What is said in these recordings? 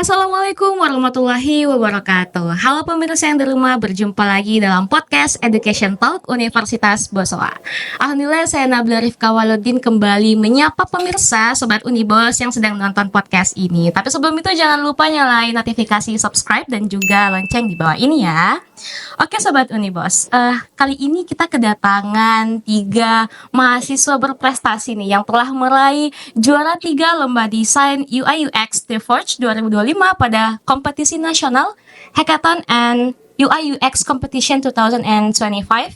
Assalamualaikum warahmatullahi wabarakatuh. Halo pemirsa yang di rumah, berjumpa lagi dalam podcast Education Talk Universitas Bosowa. Alhamdulillah saya Nabila Rifka Waludin kembali menyapa pemirsa Sobat Unibos yang sedang menonton podcast ini. Tapi sebelum itu jangan lupa nyalain notifikasi subscribe dan juga lonceng di bawah ini ya. Oke Sobat Unibos, kali ini kita kedatangan 3 mahasiswa berprestasi nih yang telah meraih juara 3 lomba desain UI UX The Forge 2025 pada kompetisi nasional Hackathon and UI UX Competition 2025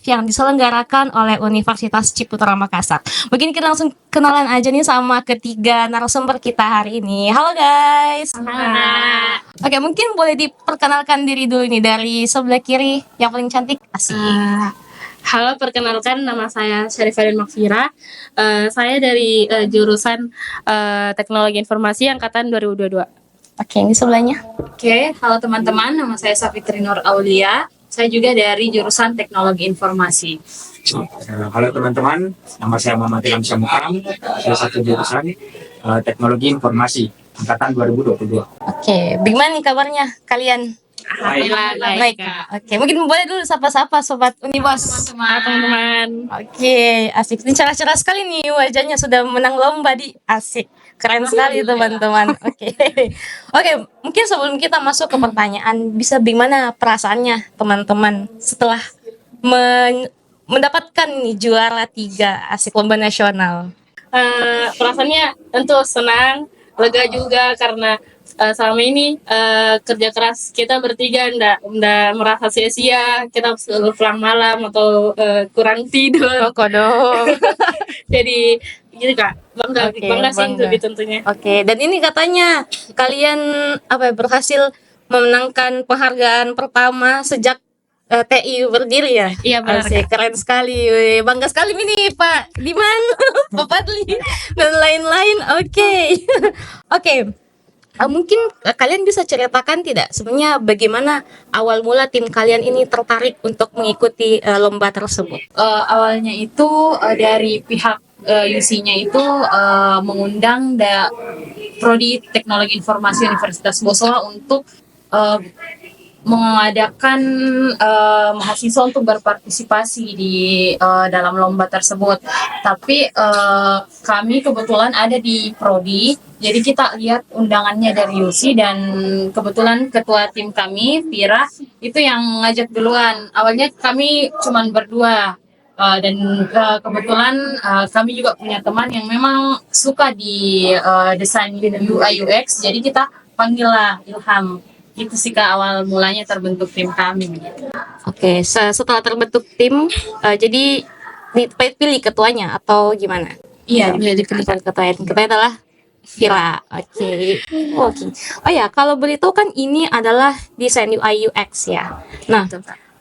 yang diselenggarakan oleh Universitas Ciputra Makassar. Mungkin kita langsung kenalan aja nih sama ketiga narasumber kita hari ini. Halo guys. Oke, mungkin boleh diperkenalkan diri dulu nih dari sebelah kiri yang paling cantik. Asik. Halo, perkenalkan nama saya Syarifadin Makfira. Saya dari jurusan Teknologi Informasi angkatan 2022. Oke, ini sebelahnya. Oke, halo teman-teman, nama saya Safitri Nur Aulia. Saya juga dari jurusan Teknologi Informasi. Halo teman-teman, nama saya Muhammad Ilham Syamukam, salah satu jurusan Teknologi Informasi angkatan 2022. Oke, bagaimana nih kabarnya kalian? Alhamdulillah Baik. Oke, mungkin boleh dulu sapa-sapa Sobat Unibos. teman-teman. Oke, asik. Ini cerah-cerah sekali nih wajahnya, sudah menang lomba di asik. Keren sekali teman-teman. Oke. Oke, mungkin sebelum kita masuk ke pertanyaan, bisa bagaimana perasaannya teman-teman setelah mendapatkan nih juara 3 asik lomba nasional? Perasaannya tentu senang, lega juga karena selama ini kerja keras kita bertiga ndak merasa sia-sia, kita selalu pulang malam atau kurang tidur. Kodok. Jadi gitu Kak, bangga sih bangga. lebih tentunya. Oke, dan ini katanya kalian berhasil memenangkan penghargaan pertama sejak TI berdiri ya? Iya benar. Asik, keren sekali. Wih, bangga sekali ini Pak Diman, Pak Padli, dan lain-lain. Oke. Oke. Mungkin kalian bisa ceritakan tidak sebenarnya bagaimana awal mula tim kalian ini tertarik untuk mengikuti lomba tersebut? Awalnya itu dari pihak UC-nya itu mengundang Prodi Teknologi Informasi Universitas Bosowa untuk mengadakan mahasiswa untuk berpartisipasi di dalam lomba tersebut. Tapi kami kebetulan ada di Prodi, jadi kita lihat undangannya dari UC dan kebetulan ketua tim kami, Vira, itu yang ngajak duluan. Awalnya kami cuman berdua. Dan kebetulan kami juga punya teman yang memang suka di desain UI UX, jadi kita panggil lah Ilham. Itu sih Kak awal mulanya terbentuk tim kami. Oke, setelah terbentuk tim, jadi dipilih ketuanya atau gimana? Iya, Dipilih ketuanya. Ketuanya adalah Vira. Oke. Oke. Oh ya, kalau boleh tahu kan ini adalah desain UI UX ya. Nah,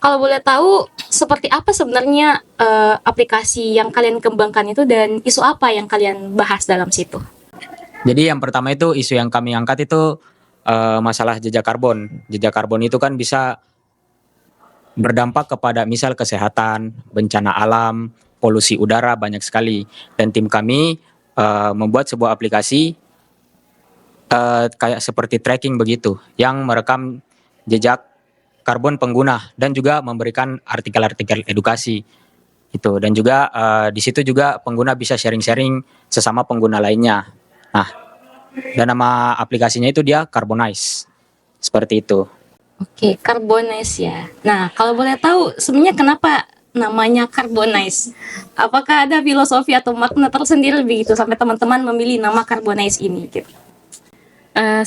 kalau boleh tahu seperti apa sebenarnya aplikasi yang kalian kembangkan itu dan isu apa yang kalian bahas dalam situ? Jadi yang pertama itu isu yang kami angkat itu masalah jejak karbon. Jejak karbon itu kan bisa berdampak kepada misal kesehatan, bencana alam, polusi udara banyak sekali. Dan tim kami membuat sebuah aplikasi kayak seperti tracking begitu, yang merekam jejak karbon pengguna dan juga memberikan artikel-artikel edukasi itu. Dan juga di situ juga pengguna bisa sharing-sharing sesama pengguna lainnya. Nah, dan nama aplikasinya itu dia Carbonize. Seperti itu. Oke, Carbonize ya. Nah, kalau boleh tahu sebenarnya kenapa namanya Carbonize? Apakah ada filosofi atau makna tersendiri begitu sampai teman-teman memilih nama Carbonize ini gitu?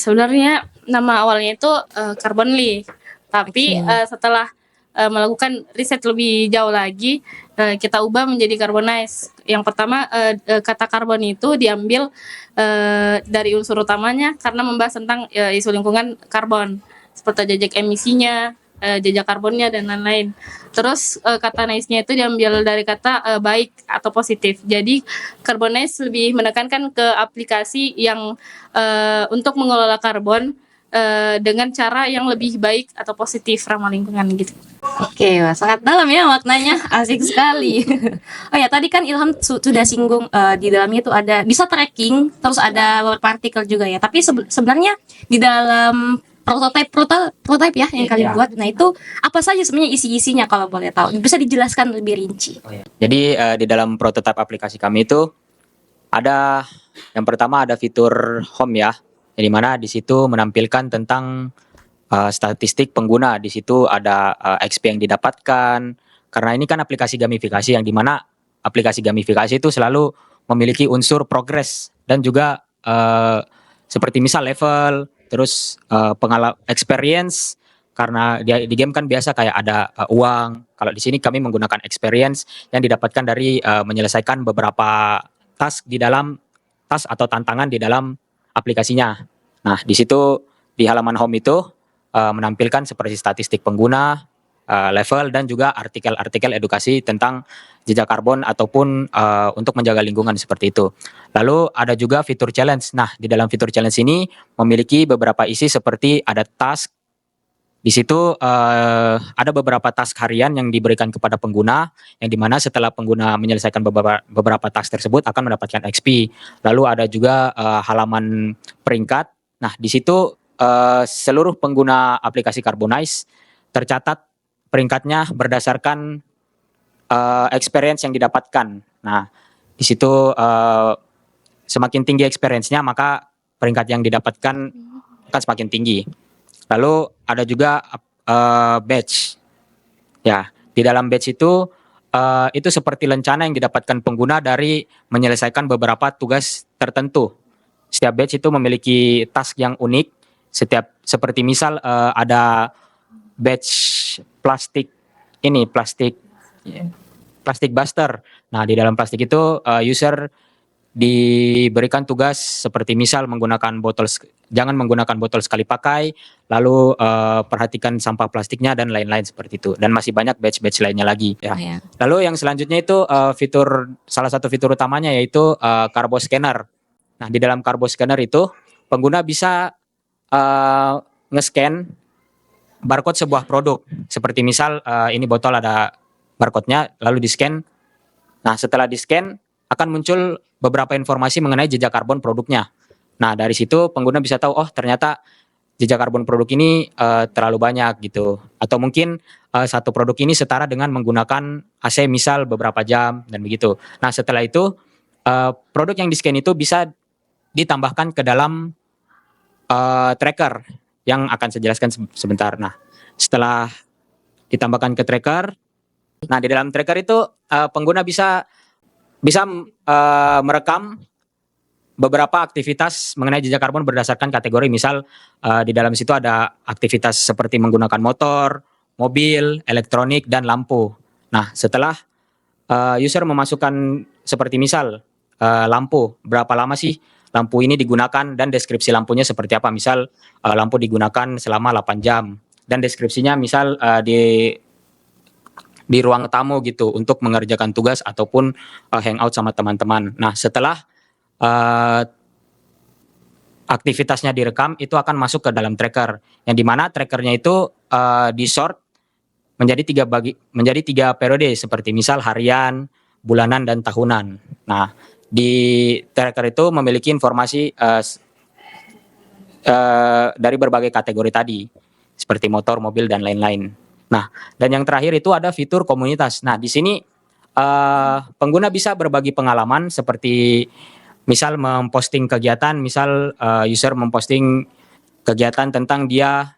Sebenarnya nama awalnya itu Carbonly, tapi setelah melakukan riset lebih jauh lagi, kita ubah menjadi Carbonize. Yang pertama, kata karbon itu diambil dari unsur utamanya karena membahas tentang isu lingkungan karbon, seperti jejak emisinya, jejak karbonnya dan lain-lain. Terus kata nice-nya itu diambil dari kata baik atau positif. Jadi Carbonize lebih menekankan ke aplikasi yang untuk mengelola karbon dengan cara yang lebih baik atau positif ramah lingkungan gitu. Oke, wah, sangat dalam ya maknanya, asik sekali. Oh ya, tadi kan Ilham sudah singgung di dalamnya itu ada bisa tracking, terus ada partikel juga ya. Tapi sebenarnya di dalam prototype ya yang kalian buat, nah itu apa saja sebenarnya isi-isinya kalau boleh tahu? Bisa dijelaskan lebih rinci. Jadi di dalam prototipe aplikasi kami itu ada yang pertama ada fitur home ya, di mana di situ menampilkan tentang statistik pengguna. Di situ ada XP yang didapatkan. Karena ini kan aplikasi gamifikasi yang dimana aplikasi gamifikasi itu selalu memiliki unsur progres dan juga seperti misal level, terus experience. Karena di game kan biasa kayak ada uang. Kalau di sini kami menggunakan experience yang didapatkan dari menyelesaikan beberapa task di dalam task atau tantangan di dalam aplikasinya. Nah, di situ di halaman home itu menampilkan seperti statistik pengguna, level dan juga artikel-artikel edukasi tentang jejak karbon ataupun untuk menjaga lingkungan seperti itu. Lalu ada juga fitur challenge. Nah, di dalam fitur challenge ini memiliki beberapa isi seperti ada task. Di situ ada beberapa task harian yang diberikan kepada pengguna, yang dimana setelah pengguna menyelesaikan beberapa task tersebut akan mendapatkan XP. Lalu ada juga halaman peringkat. Nah, di situ seluruh pengguna aplikasi Carbonize tercatat peringkatnya berdasarkan experience yang didapatkan. Nah, di situ semakin tinggi experience-nya maka peringkat yang didapatkan akan semakin tinggi. Lalu ada juga badge. Ya, di dalam badge itu seperti lencana yang didapatkan pengguna dari menyelesaikan beberapa tugas tertentu. Setiap badge itu memiliki task yang unik. Seperti misal ada badge plastik buster. Nah, di dalam plastik itu user diberikan tugas seperti misal jangan menggunakan botol sekali pakai, lalu perhatikan sampah plastiknya dan lain-lain seperti itu. Dan masih banyak badge lainnya lagi ya. Oh, ya. Lalu yang selanjutnya itu salah satu fitur utamanya yaitu Carbo Scanner. Nah, di dalam Carbo Scanner itu pengguna bisa nge-scan barcode sebuah produk. Seperti misal ini botol ada barcode-nya lalu di-scan. Nah, setelah di-scan akan muncul beberapa informasi mengenai jejak karbon produknya. Nah, dari situ pengguna bisa tahu, oh ternyata jejak karbon produk ini terlalu banyak gitu. Atau mungkin satu produk ini setara dengan menggunakan AC misal beberapa jam dan begitu. Nah, setelah itu produk yang di-scan itu bisa ditambahkan ke dalam tracker yang akan saya jelaskan sebentar. Nah, setelah ditambahkan ke tracker, nah di dalam tracker itu pengguna bisa merekam beberapa aktivitas mengenai jejak karbon berdasarkan kategori. Misal di dalam situ ada aktivitas seperti menggunakan motor, mobil, elektronik, dan lampu. Nah, setelah user memasukkan seperti misal lampu, berapa lama sih lampu ini digunakan dan deskripsi lampunya seperti apa. Misal lampu digunakan selama 8 jam dan deskripsinya misal di ruang tamu gitu untuk mengerjakan tugas ataupun hangout sama teman-teman. Nah, setelah aktivitasnya direkam itu akan masuk ke dalam tracker yang dimana trackernya itu di-sort menjadi 3 periode seperti misal harian, bulanan, dan tahunan. Nah, di tracker itu memiliki informasi dari berbagai kategori tadi seperti motor, mobil, dan lain-lain. Nah, dan yang terakhir itu ada fitur komunitas. Nah, di sini pengguna bisa berbagi pengalaman seperti misal memposting kegiatan, misal user memposting kegiatan tentang dia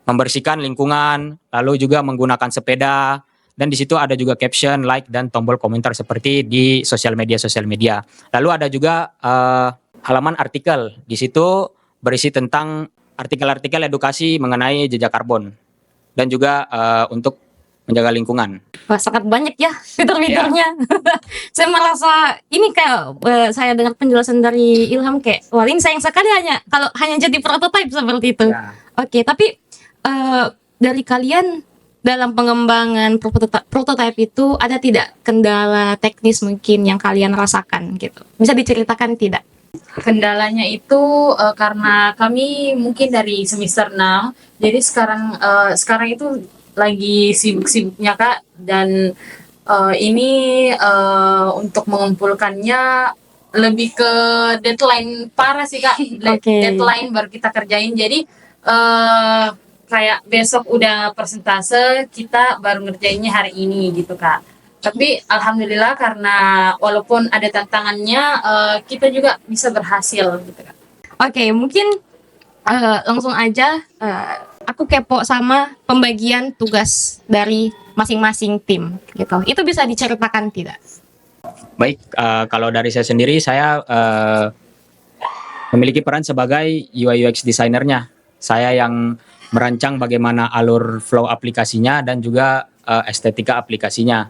membersihkan lingkungan, lalu juga menggunakan sepeda, dan di situ ada juga caption, like, dan tombol komentar seperti di sosial media. Lalu ada juga halaman artikel. Di situ berisi tentang artikel-artikel edukasi mengenai jejak karbon dan juga untuk menjaga lingkungan. Wah, sangat banyak ya fitur-fiturnya. Saya merasa ini kayak saya dengar penjelasan dari Ilham kayak wah ini sayang sekali kalau hanya jadi prototipe seperti itu. Ya. Oke, tapi dari kalian dalam pengembangan prototipe itu ada tidak kendala teknis mungkin yang kalian rasakan gitu? Bisa diceritakan tidak? Kendalanya itu karena kami mungkin dari semester 6, jadi sekarang itu lagi sibuk-sibuknya Kak, dan ini untuk mengumpulkannya lebih ke deadline parah sih Kak. Oke. Deadline baru kita kerjain. Jadi eh kayak besok udah persentase, kita baru ngerjainnya hari ini gitu Kak. Tapi alhamdulillah karena walaupun ada tantangannya, kita juga bisa berhasil gitu Kak. Oke, mungkin langsung aja aku kepo sama pembagian tugas dari masing-masing tim gitu. Itu bisa diceritakan tidak? Baik, kalau dari saya sendiri, saya memiliki peran sebagai UI UX designernya. Saya yang merancang bagaimana alur flow aplikasinya dan juga estetika aplikasinya.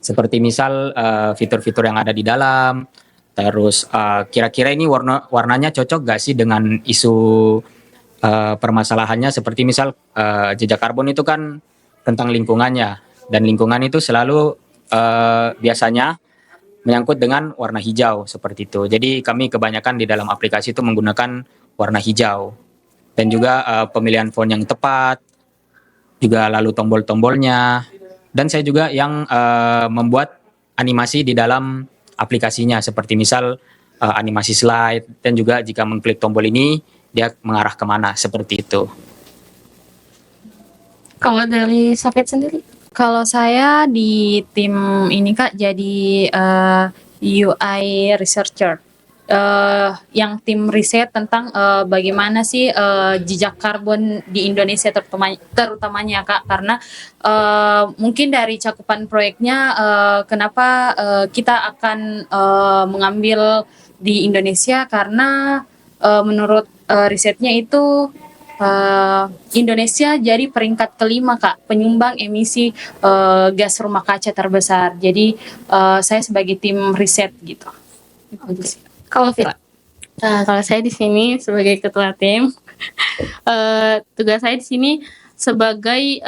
Seperti misal fitur-fitur yang ada di dalam, terus kira-kira ini warnanya cocok gak sih dengan isu permasalahannya, seperti misal jejak karbon itu kan tentang lingkungannya, dan lingkungan itu selalu biasanya menyangkut dengan warna hijau seperti itu. Jadi kami kebanyakan di dalam aplikasi itu menggunakan warna hijau, dan juga pemilihan font yang tepat, juga lalu tombol-tombolnya, dan saya juga yang membuat animasi di dalam aplikasinya, seperti misal animasi slide, dan juga jika mengklik tombol ini dia mengarah kemana, seperti itu. Kalau dari Safet sendiri? Kalau saya di tim ini Kak jadi UI researcher. Yang tim riset tentang bagaimana sih jejak karbon di Indonesia terutamanya Kak, karena mungkin dari cakupan proyeknya kenapa kita akan mengambil di Indonesia, karena menurut risetnya itu Indonesia jadi peringkat kelima Kak penyumbang emisi gas rumah kaca terbesar. Jadi saya sebagai tim riset gitu. Kalau Vira? Nah, kalau saya di sini sebagai ketua tim, tugas saya di sini sebagai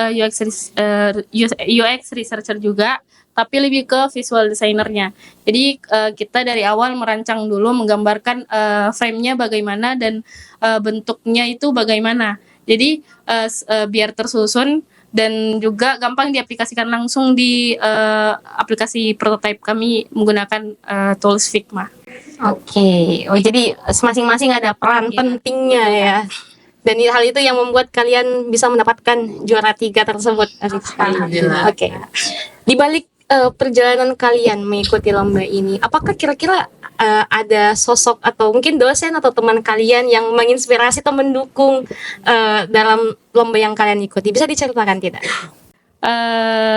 UX researcher juga, tapi lebih ke visual designernya. Jadi kita dari awal merancang dulu, menggambarkan frame-nya bagaimana dan bentuknya itu bagaimana. Jadi biar tersusun dan juga gampang diaplikasikan langsung di aplikasi prototype kami menggunakan tools Figma. Oke. Oh, jadi masing-masing ada peran pentingnya ya. Dan hal itu yang membuat kalian bisa mendapatkan juara 3 tersebut. Asik sekali. Oke. Di balik perjalanan kalian mengikuti lomba ini, apakah kira-kira ada sosok atau mungkin dosen atau teman kalian yang menginspirasi atau mendukung dalam lomba yang kalian ikuti? Bisa diceritakan tidak?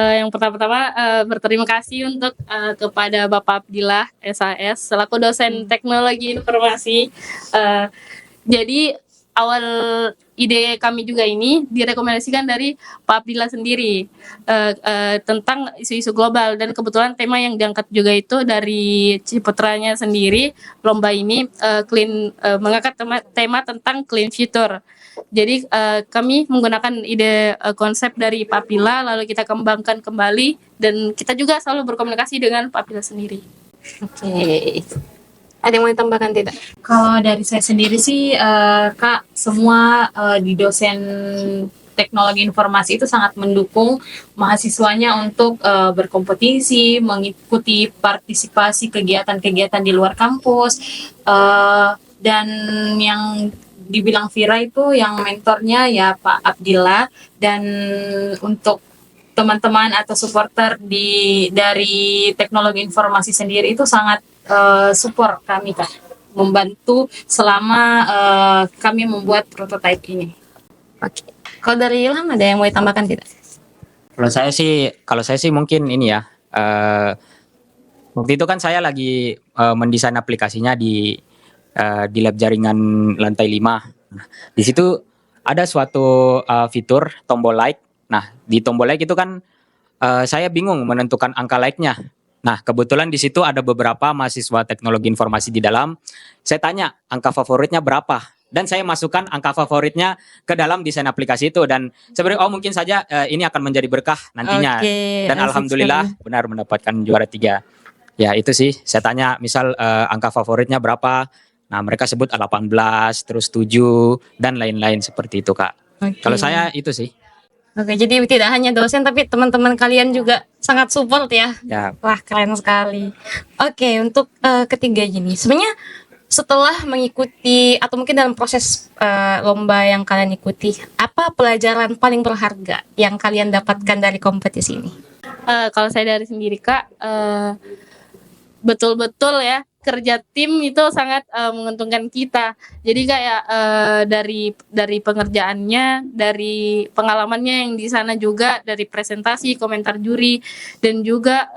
Yang pertama-tama berterima kasih untuk kepada Bapak Abdillah SAS selaku dosen teknologi informasi. Jadi awal ide kami juga ini direkomendasikan dari Pak Abdillah sendiri tentang isu-isu global, dan kebetulan tema yang diangkat juga itu dari Ciputranya sendiri. Lomba ini mengangkat tema tentang clean future. Jadi kami menggunakan ide konsep dari Pak Abdillah, lalu kita kembangkan kembali, dan kita juga selalu berkomunikasi dengan Pak Abdillah sendiri. Oke. Ada yang mau ditambahkan tidak? Kalau dari saya sendiri sih Kak, semua di dosen teknologi informasi itu sangat mendukung mahasiswanya untuk berkompetisi, mengikuti partisipasi kegiatan-kegiatan di luar kampus, dan yang dibilang Vira itu yang mentornya ya Pak Abdillah, dan untuk teman-teman atau supporter dari teknologi informasi sendiri itu sangat support kami Kak, membantu selama kami membuat prototipe ini. Oke. Kalau dari Ilham ada yang mau ditambahkan tidak? Kalau saya sih mungkin ini ya. Waktu itu kan saya lagi mendesain aplikasinya di lab jaringan lantai 5. Nah, di situ ada suatu fitur tombol like. Nah, di tombol like itu kan saya bingung menentukan angka like-nya. Nah, kebetulan di situ ada beberapa mahasiswa teknologi informasi di dalam. Saya tanya angka favoritnya berapa, dan saya masukkan angka favoritnya ke dalam desain aplikasi itu, dan sebenarnya mungkin saja ini akan menjadi berkah nantinya. Oke, Dan asik alhamdulillah sekali. benar mendapatkan juara 3. Ya itu sih, saya tanya misal angka favoritnya berapa. Nah mereka sebut 18, terus 7, dan lain-lain seperti itu Kak. Oke. Kalau saya itu sih. Oke, jadi tidak hanya dosen tapi teman-teman kalian juga sangat support ya. Ya, Wah, keren sekali. Oke, untuk ketiga gini, sebenarnya setelah mengikuti atau mungkin dalam proses lomba yang kalian ikuti, apa pelajaran paling berharga yang kalian dapatkan dari kompetisi ini? Kalau saya dari sendiri Kak, betul-betul ya kerja tim itu sangat menguntungkan kita. Jadi kayak dari pengerjaannya, dari pengalamannya yang di sana juga, dari presentasi, komentar juri, dan juga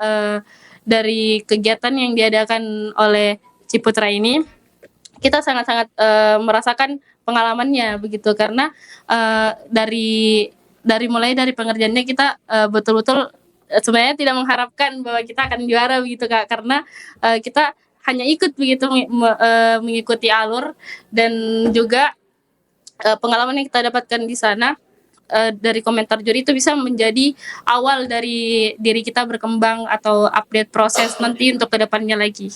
dari kegiatan yang diadakan oleh Ciputra ini, kita sangat-sangat merasakan pengalamannya begitu, karena dari mulai dari pengerjaannya kita betul-betul sebenarnya tidak mengharapkan bahwa kita akan juara begitu Kak, karena kita hanya ikut begitu mengikuti alur, dan juga pengalaman yang kita dapatkan di sana dari komentar juri itu bisa menjadi awal dari diri kita berkembang atau update proses nanti untuk kedepannya lagi.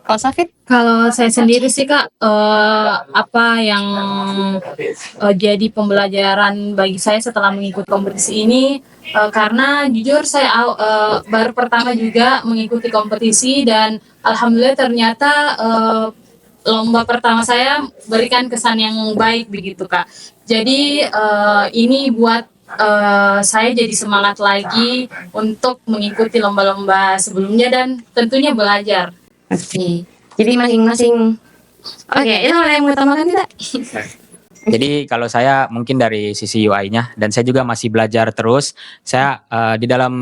Kalau Safit? Kalau saya sendiri sih Kak, apa yang jadi pembelajaran bagi saya setelah mengikuti kompetisi ini, karena jujur saya baru pertama juga mengikuti kompetisi, dan alhamdulillah ternyata lomba pertama saya berikan kesan yang baik begitu Kak. Jadi ini buat saya jadi semangat lagi untuk mengikuti lomba-lomba sebelumnya dan tentunya belajar. Oke. Jadi masing-masing. Oke, itu ada yang mau tambahkan tidak? jadi kalau saya mungkin dari sisi UI-nya, dan saya juga masih belajar terus. Saya di dalam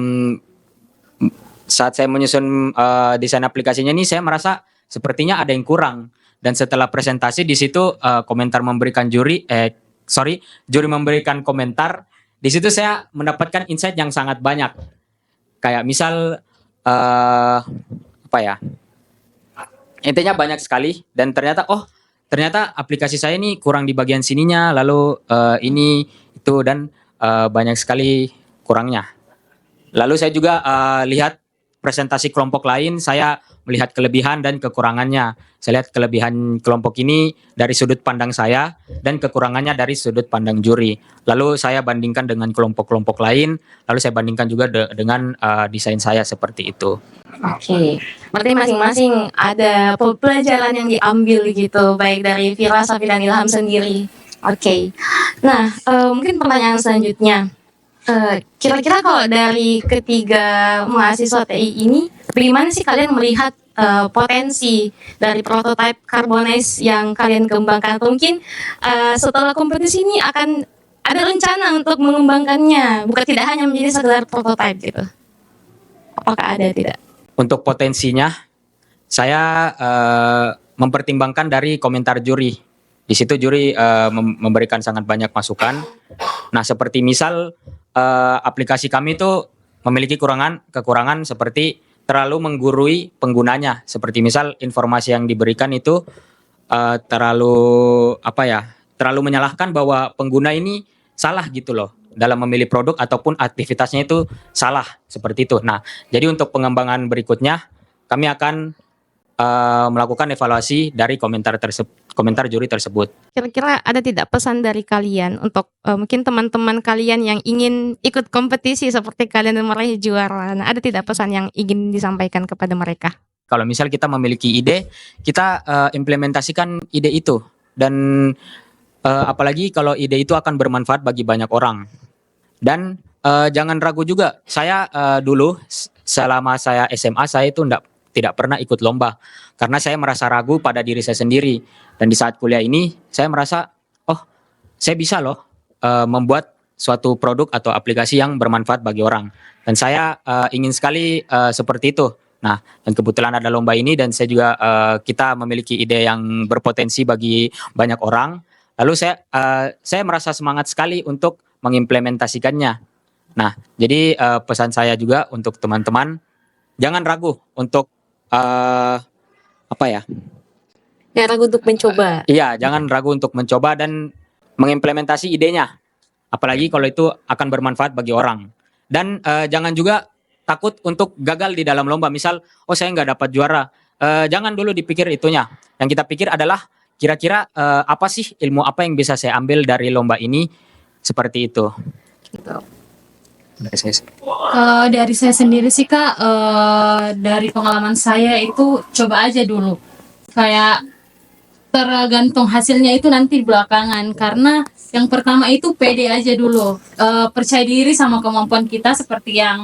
saat saya menyusun desain aplikasinya ini, saya merasa sepertinya ada yang kurang. Dan setelah presentasi di situ juri memberikan komentar. Di situ saya mendapatkan insight yang sangat banyak. Kayak misal apa ya? Intinya banyak sekali, dan ternyata aplikasi saya ini kurang di bagian sininya, lalu ini itu, dan banyak sekali kurangnya. Lalu saya juga lihat presentasi kelompok lain, saya melihat kelebihan dan kekurangannya. Saya lihat kelebihan kelompok ini dari sudut pandang saya dan kekurangannya dari sudut pandang juri. Lalu saya bandingkan dengan kelompok-kelompok lain, lalu saya bandingkan juga dengan desain saya seperti itu. Oke, berarti masing-masing ada pelajaran yang diambil gitu, baik dari Vira, Safi, dan Ilham sendiri. Oke, nah mungkin pertanyaan selanjutnya, kira-kira kalau dari ketiga mahasiswa TI ini, bagaimana sih kalian melihat potensi dari prototipe Carbonize yang kalian kembangkan? Atau mungkin setelah kompetisi ini akan ada rencana untuk mengembangkannya, bukan tidak hanya menjadi sekedar prototipe gitu. Apakah ada tidak? Untuk potensinya, saya mempertimbangkan dari komentar juri. Di situ juri memberikan sangat banyak masukan. Nah, seperti misal aplikasi kami itu memiliki kekurangan seperti terlalu menggurui penggunanya. Seperti misal informasi yang diberikan itu terlalu menyalahkan bahwa pengguna ini salah gitu loh dalam memilih produk ataupun aktivitasnya itu salah seperti itu. Nah, jadi untuk pengembangan berikutnya kami akan melakukan evaluasi dari komentar juri tersebut. Kira-kira ada tidak pesan dari kalian untuk mungkin teman-teman kalian yang ingin ikut kompetisi seperti kalian dan meraih juara? Nah, ada tidak pesan yang ingin disampaikan kepada mereka? Kalau misal kita memiliki ide, kita implementasikan ide itu, dan apalagi kalau ide itu akan bermanfaat bagi banyak orang. Dan jangan ragu juga. Saya dulu selama saya SMA saya itu tidak pernah ikut lomba karena saya merasa ragu pada diri saya sendiri. Dan di saat kuliah ini saya merasa, saya bisa loh membuat suatu produk atau aplikasi yang bermanfaat bagi orang. Dan saya ingin sekali seperti itu. Nah, dan kebetulan ada lomba ini, dan saya juga kita memiliki ide yang berpotensi bagi banyak orang. Lalu saya merasa semangat sekali untuk mengimplementasikannya. Nah, jadi pesan saya juga untuk teman-teman, jangan ragu untuk Ya, ragu untuk mencoba. Iya, jangan ragu untuk mencoba dan mengimplementasi idenya. Apalagi kalau itu akan bermanfaat bagi orang. Dan jangan juga takut untuk gagal di dalam lomba. Misal, oh saya nggak dapat juara. Jangan dulu dipikir itunya. Yang kita pikir adalah kira-kira apa sih ilmu apa yang bisa saya ambil dari lomba ini, seperti itu. Dari saya sendiri sih Kak, dari pengalaman saya itu coba aja dulu. Kayak tergantung hasilnya itu nanti belakangan, karena yang pertama itu pede aja dulu. Percaya diri sama kemampuan kita, seperti yang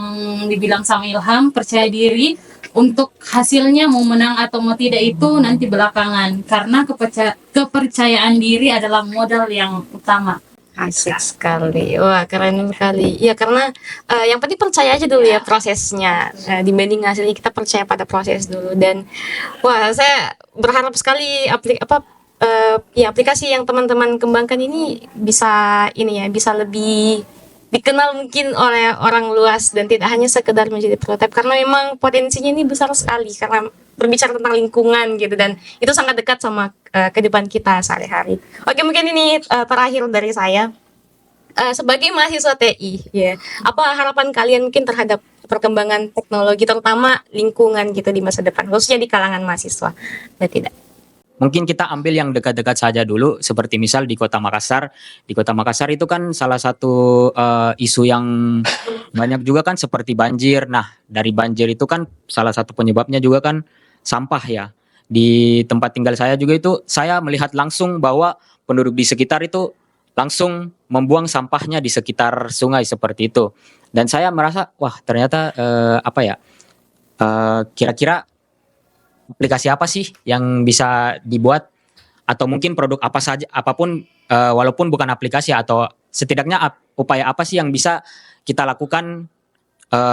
dibilang sama Ilham, percaya diri untuk hasilnya mau menang atau mau tidak itu nanti belakangan, karena kepercayaan diri adalah modal yang utama. Asik sekali. Wah, keren sekali. Ya, karena yang penting percaya aja dulu ya prosesnya. Dibanding hasilnya, kita percaya pada proses dulu. Dan wah, saya berharap sekali aplikasi yang teman-teman kembangkan ini bisa bisa lebih dikenal mungkin oleh orang luas dan tidak hanya sekedar menjadi prototipe, karena memang potensinya ini besar sekali karena berbicara tentang lingkungan gitu, dan itu sangat dekat sama kehidupan kita sehari-hari. Oke, mungkin ini terakhir dari saya. Sebagai mahasiswa TI, ya, apa harapan kalian mungkin terhadap perkembangan teknologi, terutama lingkungan gitu di masa depan, khususnya di kalangan mahasiswa? Dan tidak. Mungkin kita ambil yang dekat-dekat saja dulu, seperti misal di Kota Makassar. Di Kota Makassar itu kan salah satu isu yang banyak juga kan seperti banjir. Nah, dari banjir itu kan salah satu penyebabnya juga kan sampah ya. Di tempat tinggal saya juga itu saya melihat langsung bahwa penduduk di sekitar itu langsung membuang sampahnya di sekitar sungai seperti itu. Dan saya merasa, wah ternyata kira-kira aplikasi apa sih yang bisa dibuat, atau mungkin produk apa saja, apapun, walaupun bukan aplikasi, atau setidaknya upaya apa sih yang bisa kita lakukan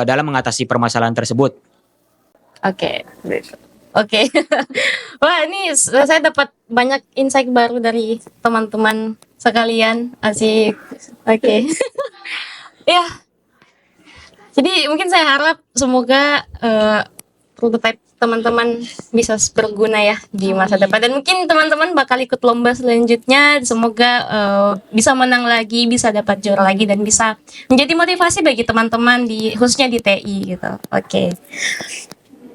dalam mengatasi permasalahan tersebut. Oke. Wah, ini saya dapat banyak insight baru dari teman-teman sekalian. Asik. Oke. Ya. Jadi mungkin saya harap semoga prototipe teman-teman bisa berguna ya di masa depan, dan mungkin teman-teman bakal ikut lomba selanjutnya. Semoga bisa menang lagi, bisa dapat juara lagi, dan bisa menjadi motivasi bagi teman-teman khususnya di TI gitu. Oke,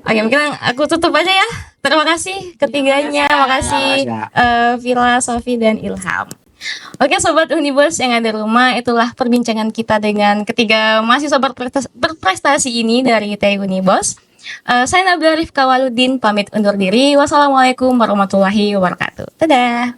mungkin aku tutup aja ya. Terima kasih ketiganya. Makasih Villa, Sofi, dan Ilham. Oke, Sobat Unibos yang ada di rumah, itulah perbincangan kita dengan ketiga mahasiswa berprestasi ini dari TI Unibos. Saya Nabila Rifka Waludin pamit undur diri. Wassalamualaikum warahmatullahi wabarakatuh. Dadah.